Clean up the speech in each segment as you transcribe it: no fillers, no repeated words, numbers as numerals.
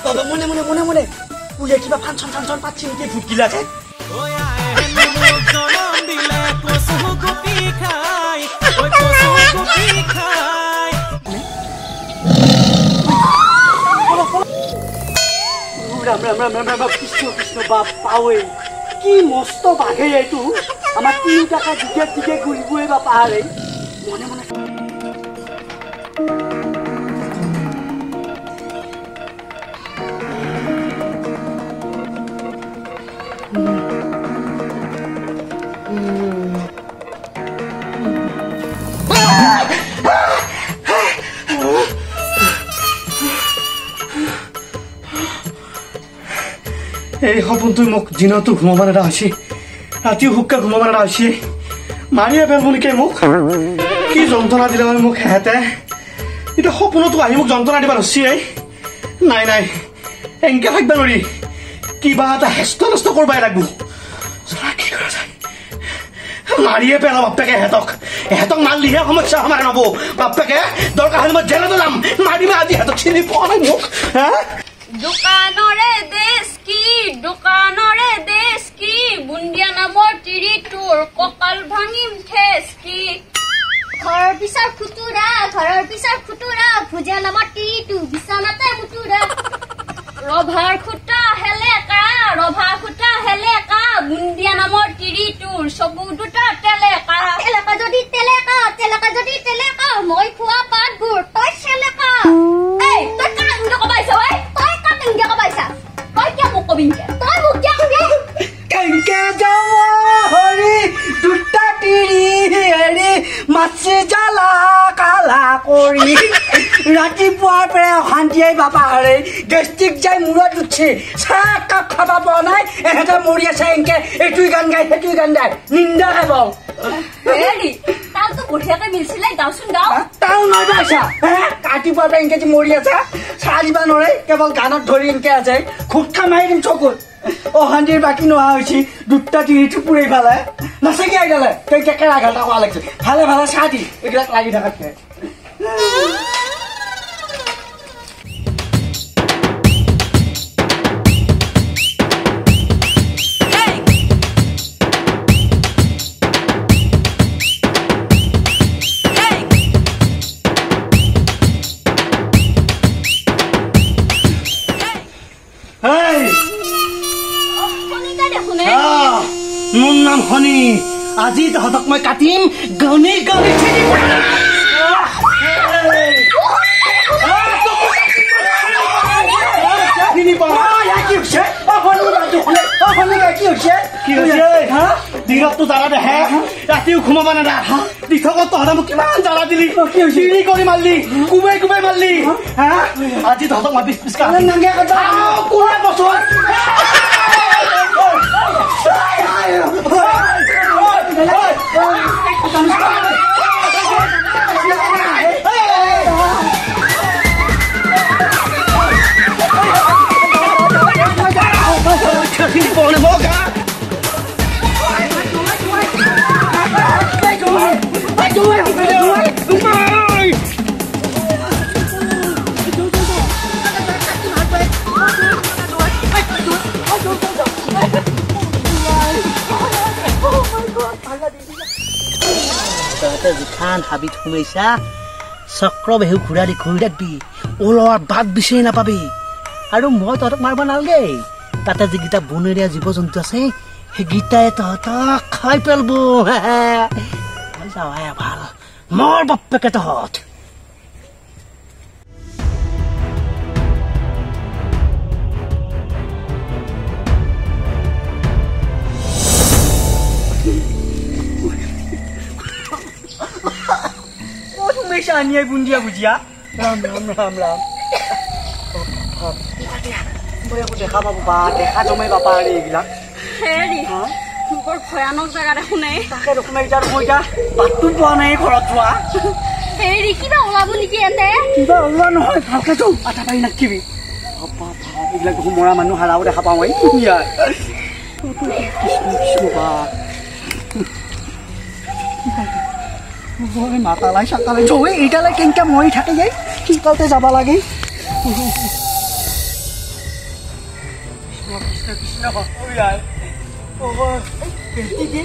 বাবা মনে মনে মনে মনে উলিয়া কিবা ফাংশন ফাংশন পাচ্ছি নাকি ভূত গিলা যে রাম রাম রাম রাম রাম কৃষ্ণ কৃষ্ণ বাপ পাওয়ে কি মস্ত বাঘে এইটো আমার 3 টাকা দিকে দিকে ঘুরিবই বা পাহাড়ে মনে মনে এই সপোনটো মোক দিনতো ঘুমাব নাদা হৈছে ৰাতিও হুক্কা ঘুমাব নাদা হৈছে মাৰিয়া পেলব নেকি মোক কি যন্ত্ৰণা দিলে মোক হেঁতে এতিয়া সপোনতো আহি মোক যন্ত্ৰণা দিবা হৈছে নাই নাই এনেকে থাকিব নোৱাৰি কিবা এটা হেষ্ট নষ্ট কৰবাই লাগব কি কৰা যায় মাৰিয়ে পেলা বাপেকে হেঁতক মাৰিলেহে সমস্যা সমাধান হ'ব বাপেকে দৰকাৰ হ'লে মই জেলতো যাম মাৰিমে আজি হেঁতক চিনি পোৱা নাই মোক দোকানৰে দেশ কি বুন্দিয়া নামৰ তিৰিটোৰ কঁকাল ভাঙিম ঠেচ কি ঘৰৰ পিছৰ খুতুৰা ভুজা নামৰ তিৰিটো বিছনাতে মুতুৰা ৰভাৰ খুটা হেলেকা বুন্দিয়া নামৰ তিৰিটোৰ চকু দুটা তেলেকা যদি তেলেকা মই খোৱা পাতবোৰ তই চেলেকা এই তই কাহিনী কবাইছা তই কাহিনী কবাইছা তই কিয় মোক কবি তই মোক কিয় কবি কেনকে যাব হৰি দুটা তিৰি হেৰি মাছি জ্বালা কালা কৰি ৰাতিপুৱাৰ পৰা অশান্তিয়ে বাবা হাৰে গেষ্টিক যাই মূৰত উঠছে চাহ কাপ খাবা পোৱা নাই এহেঁতে মৰি আছে এনেকে এইটোই গান গাই সেইটোই গান গাই নিন্দা খাব তাতো বঢ়িয়াকে মিলছিলে গাওচোন গাও তাও নাই পাইছা ৰাতিপুৱাৰ পৰা এনেকে মৰি আছে চাহ দিবা নোৱাৰে কেৱল গানত ধৰি এনেকে আছে খুট্টা মাৰি দিম চকুত অশান্তিৰ বাকী নোহোৱা হৈছে দুটা তিৰিটো পুৰি পেলাই নাচাকি আহি গ'লে তই কেকেৰা ঘাটা কোৱা লাগিছে ভালে ভালে চাহ দি এইবিলাক লাগি থকাতকে মোৰ নাম হনি আজি তহঁতক মই কাটিম গণি গণি দিনততো জ্বালা দেহে ৰাতিও ঘুমাব নাদা দিঠকত তহঁতে মোক কিমান জ্বালা দিলি চিৰি কৰি মাৰলি কুবাই কুবাই মাৰলি আজি তহঁতক মই পিছ কোৱা বছৰ জিখান হাবিত সোমাইছা চক্ৰ বেহু ঘূৰা দি ঘূৰি থাকবি ওলোৱাৰ বাট বিচাৰি নাপাবি আৰু মই তহঁতক মাৰিব নালাগে তাতে যিকেইটা বনৰীয়া জীৱ জন্তু আছে সেইকেইটাই তহঁতক খাই পেলাব যাৱাই ভাল মোৰ বাপেকে তহঁত Ania bundia bujia ram boleh aku dekha bapak dekha jomai bapak ari egila হেৰি বৰ ভয়ানক জাগা দেখোন এই তাকে দেখোন এই যাৰ মই যা বাটু পোৱা নাই ঘৰত যোৱা হেৰি কিবা ওলাব নেকি এতে কিবা ওলোৱা নহয় ভালকে যাও আটা পাই নাকিবি বাবা এইবিলাক দেখোন মৰা মানুহ হাৰাও দেখা পাওঁ এই ইয়াৰ কৃষ্ণ বা ওই মাতালাই সাকালাই জই এটালে কেনকা মৰি থাকে যাই কি কালতে যাবা লাগে কৃষ্ণ কৃষ্ণ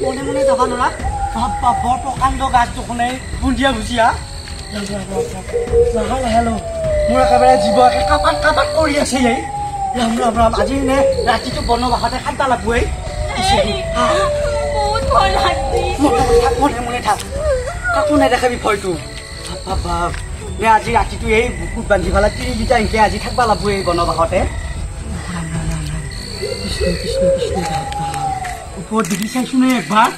মনে মনে যাবা নোৱাৰা বাপ্পা বৰ প্ৰকাণ্ড গাছ দেখোনে বুন্দিয়া ভুজিয়া লাহে লাহে লো মোৰ একেবাৰে জীৱ কাপাত কাপাত কৰি আছে এই ৰাম ৰাম ৰাম আজি নে ৰাতিটো বনবাসতে খাদ্য লাগবই বহুত ভয় লাগছে মনে মনে থাক কাকো নেদেখাবি ভয়টো বাবা নে আজি ৰাতিটো এই বুকুত বান্ধি পেলাই তিনিটা এনেকে আজি থাকবা লাগব এই বনবাসতে কৃষ্ণ কৃষ্ণ কৃষ্ণ ওপৰত দেখি চাইছো নে একবাৰ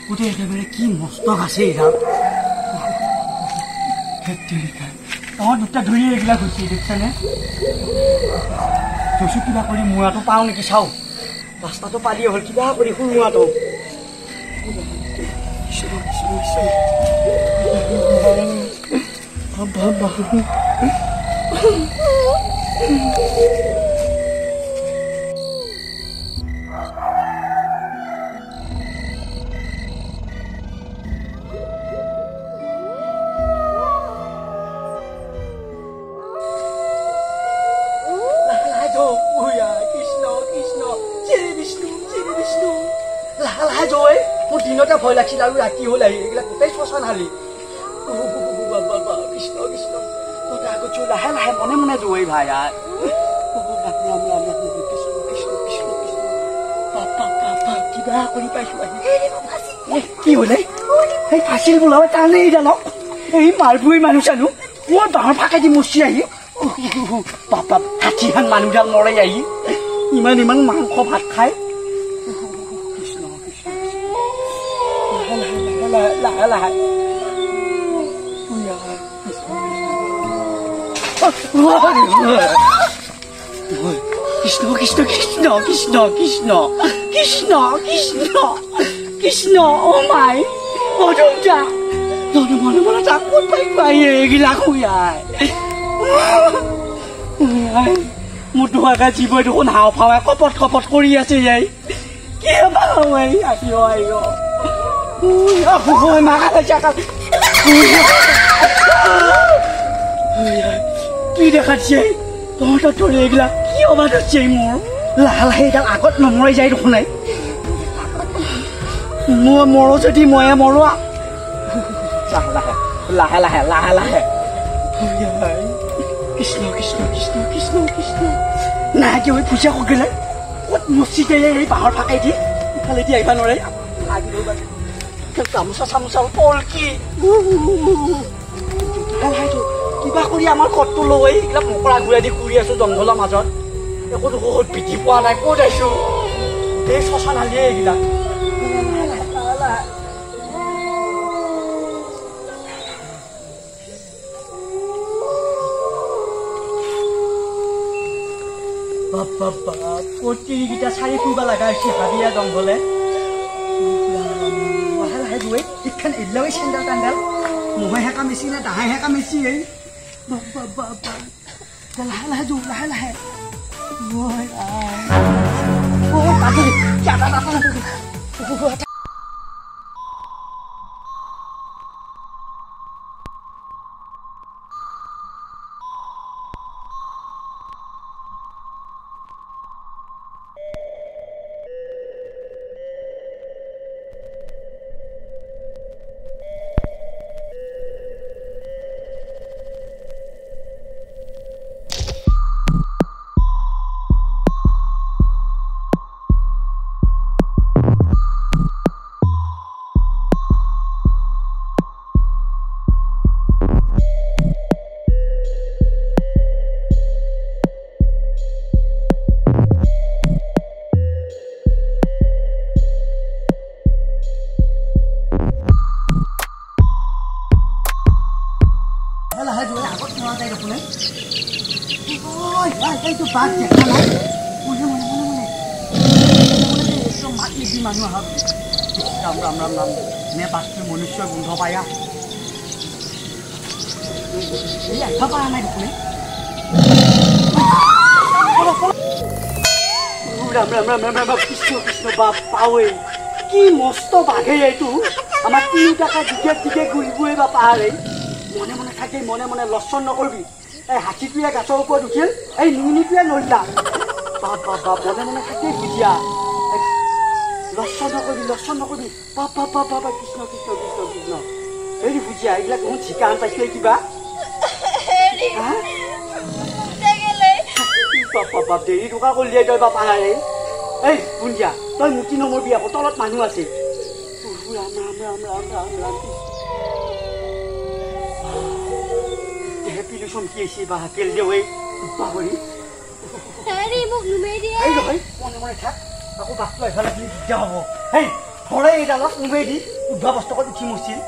গোটেই একেবাৰে কি মস্ত আছে এইডাল তহঁত দুটা ধৰি এইবিলাক হৈছে দেখিছানে কৈছো কিবা কৰি মোৱাটো পাওঁ নেকি চাওঁ ৰাস্তাটো পালিয়ে হ'ল কিবা কৰি সোমোৱাটো মোৰ দিনতে ভয় লাগিছিল আৰু ৰাতি হ'ল আহি এইবিলাক গোটেই শ্মশান হালি কৃষ্ণ কৃষ্ণ আগত লাহে লাহে মনে মনে জৈ ভাই কিবা কৰি পাইছো কি হলে এই ফাঁচিল বোলাব টানে এইডালক এই মাৰবুই মানুহ চানো মই বাঁহৰ ফাঁকে দি মচি আহি বাপা 60 মানুহডাল মৰাই আহি ইমান ইমান মাংস ভাত খাই লাহে লাহে কৃষ্ণ কৃষ্ণ কৃষ্ণ কৃষ্ণ কৃষ্ণ কৃষ্ণ কৃষ্ণ কৃষ্ণ অ মাই অ যা মনে মনে যাক ক'ত পাই এইগিলাক মোৰ দুহাগা জীৱই দেখোন হাও ফাৱে কপট কপট কৰি আছে ইয়াই কি কি দেখাচ্ছে তহঁতৰ তোৰ এইবিলাক কি অবাদ হৈছে মোৰ লাহে লাহে এইডাল আগত নমৰাই যায় দেখোন নাই মই মৰো যদি ময়ে মৰোৱা লাহে লাহে লাহে লাহে কৃষ্ণ কৃষ্ণ কৃষ্ণ কৃষ্ণ কৃষ্ণ নাই কি হৈ পূজা কৰিলে ক'ত মচিতে এই বাঁহৰ ফাঁকে দি ইফালে দি আহিব নোৱাৰে গামোচা চামোচা পলকি কিবা কৰি আমাৰ কটটো লৈ এইবিলাক মকৰা ঘূৰাই দি ঘূৰি আছো জংঘলৰ মাজত একো বহুত পিঠি পোৱা নাই ক'ত আহিছো এই শ্মশান হালিয়ে এইবিলাক কটিৰিকেইটা চাৰি ফুৰিব লগা হৈছে হাবিয়া জংঘলে লাহে লাহে গৈ এইখন এৰিলেও চেণ্ডেল টাণ্ডেল মহে হেঁকা মেচি নে দাহে হেঁকা মেচি এই লাহে লাহে যো লাহে লাহে বাঘ দেখা নাই মনে মনে মনে মনে একদম মাত নিদি মানুহ আহক ৰাম ৰাম ৰাম ৰাম নে বাঘটোৱে মনুষ্যৰ গোন্ধ পায়া এই আহিব পৰা নাই দেখোন ৰাম ৰাম ৰাম ৰাম ৰাম কৃষ্ণ কৃষ্ণ বাপ পাৱে কি মস্ত বাঘে এইটো আমাৰ 3 টাকা দিগে দিগে ঘূৰিবই বা পাহাৰে মনে মনে থাকে মনে মনে লক্ষণ নকৰিবি এই হাতীটোৱে গাছৰ ওপৰত উঠিল এই নিঙনিটোৱে নৰিলা মনে মনে থাকে বুজিয়া লক্ষণ নকবি বাবা কৃষ্ণ হেৰি বুজিয়া এইবিলাক কোন ঠিকান পাইছিলে কিবা বাপ দেৰি টকা কৰিলিয়ে তই বাপা হাৰে এই বুঞ্জিয়া তই মুঠি নমৰবি আকৌ তলত মানুহ আছে ৰাম ৰাম ৰাম ৰাম ৰাম ৰাম পিলু চমকি আছে বা কেল দে ঐ বাহৰি এই নহয় মনে মনে থাক আকৌ বাঘটো এফালে দিলে দিগদাৰ হ'ব এই ঘৰে এইডালত উমেই দি উদ্ধা বস্তকত উঠি মৰছিল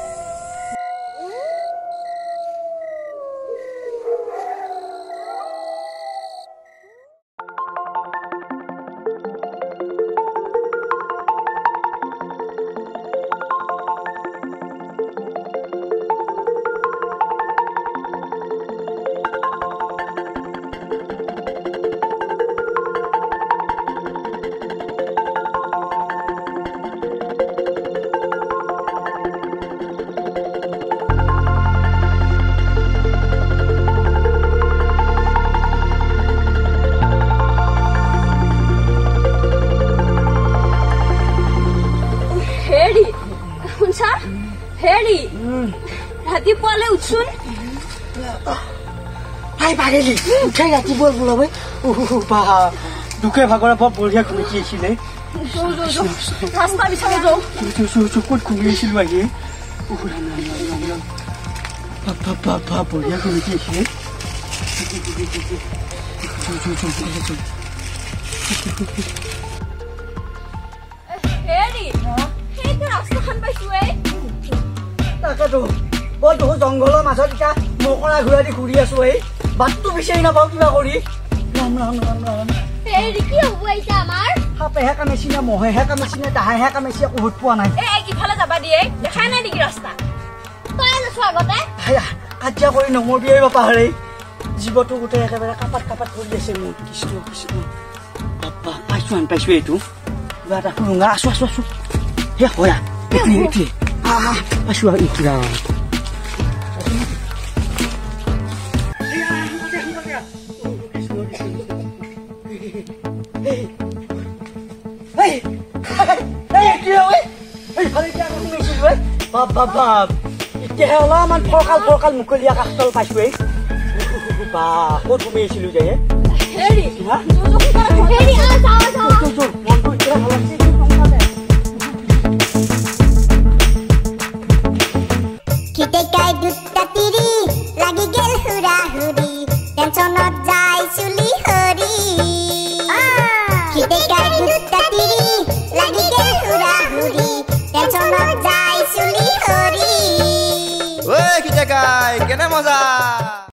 ৰাতিপুৱালে উঠছোন পাগেলি উঠাই ৰাতিপুৱা বোলাবই দুখে ভাগৰে বৰ বঢ়িয়া ঘুমিকি আছিলে ক'ত ঘুমি আছিলো আহি বঢ়িয়া ঘুমিকি আছিলে তাকেতো বৰ বহু জংঘলৰ মাজত এতিয়া মকৰা ঘূৰা দি ঘূৰি আছো এই বাটটো বিচাৰি নাপাওঁ কিবা কৰি ৰাম ৰাম ৰাম ৰাম কি হ'ব এতিয়া আমাৰ সাপেহে কামেছি নে মহেহে কামেছি নে দাহেহে কামেছি একো ভোট পোৱা নাই ইফালে যাবা দিয়ে দেখাই নাই নেকি ৰাস্তা তই আছো আগতে কাজিয়া কৰি নমৰবিয়ে বাপা হাৰে জীৱটো গোটেই একেবাৰে কাপাত কৰি আছে মোৰ কৃষ্ণ বাপা পাইছো এইটো কিবা এটা সুৰুঙা আছো হে হয়া এইটোৱে পাইছো এইটো এতিয়াহে অলপমান ফৰকাল মুকলিয়া কাষতল পাইছো বা ক'ত সোমাইছিলো যে কেনে মজা